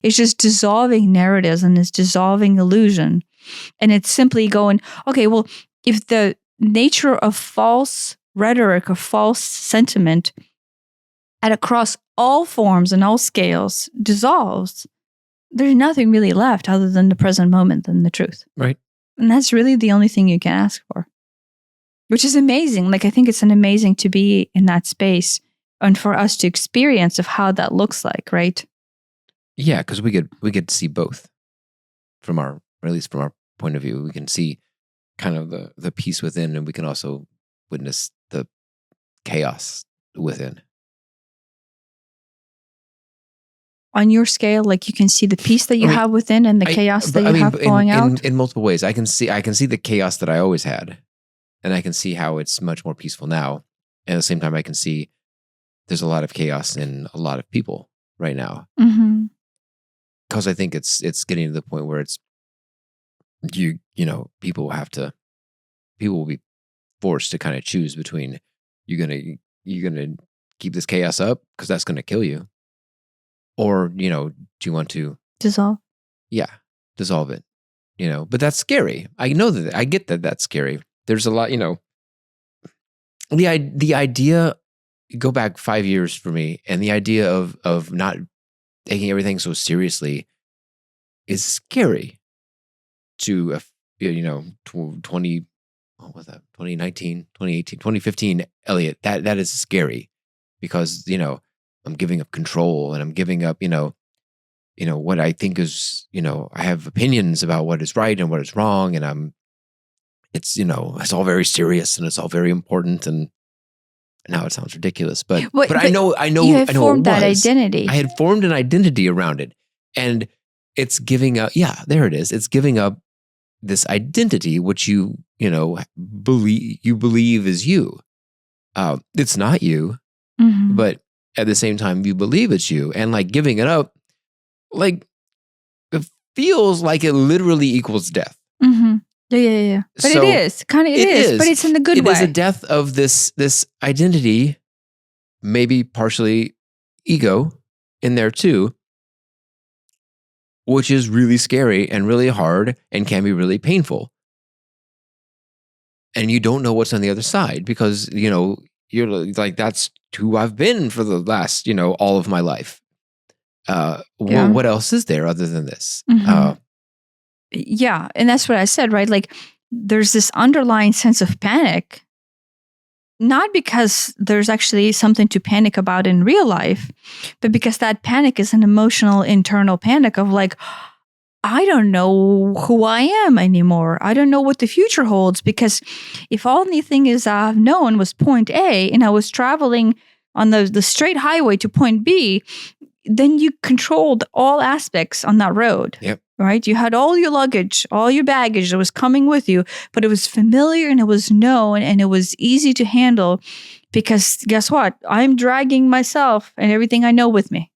It's just dissolving narratives and it's dissolving illusion. And it's simply going, okay, well, if the nature of false rhetoric or false sentiment at across all forms and all scales dissolves, there's nothing really left other than the present moment and the truth. Right. And that's really the only thing you can ask for, which is amazing. Like, I think it's amazing to be in that space and for us to experience of how that looks like, right? Yeah, because we get to see both from our, or at least from our point of view. We can see kind of the peace within, and we can also witness the chaos within. On your scale, like you can see the peace that you have within and the chaos that you have flowing out? In multiple ways. I can see the chaos that I always had, and I can see how it's much more peaceful now. And at the same time, I can see there's a lot of chaos in a lot of people right now. Mm-hmm. Because I think it's getting to the point where it's you know, people will be forced to kind of choose between you're gonna keep this chaos up because that's gonna kill you, or, you know, do you want to dissolve? Yeah, dissolve it. You know, but that's scary. I know that. I get that that's scary. There's a lot, you know. The idea, go back 5 years for me, and the idea of not taking everything so seriously is scary. To you know, 2019, 2018, 2015, Elliot, that is scary, because, you know, I'm giving up control, and I'm giving up, you know, what I think is, you know, I have opinions about what is right and what is wrong, and it's, you know, it's all very serious and it's all very important, and now it sounds ridiculous, but I know you have formed that identity. I had formed an identity around it, and it's giving up. Yeah, there it is. It's giving up this identity, which you know, believe is you. It's not you, Mm-hmm. but at the same time, you believe it's you, and like giving it up, like it feels like it literally equals death. Mm-hmm. Yeah. But so it is kind of it is, but it's in the good way. It is a death of this identity, maybe partially ego in there too, which is really scary and really hard and can be really painful. And you don't know what's on the other side, because, you know, you're like, that's who I've been for the last, you know, all of my life. Well, what else is there other than this? Mm-hmm. Yeah. And that's what I said, right? Like, there's this underlying sense of panic, not because there's actually something to panic about in real life, but because that panic is an emotional internal panic of like, I don't know who I am anymore. I don't know what the future holds, because if only thing is I've known was point A and I was traveling on the straight highway to point B, then you controlled all aspects on that road. Yep. Right? You had all your luggage, all your baggage that was coming with you, but it was familiar and it was known and it was easy to handle, because guess what? I'm dragging myself and everything I know with me.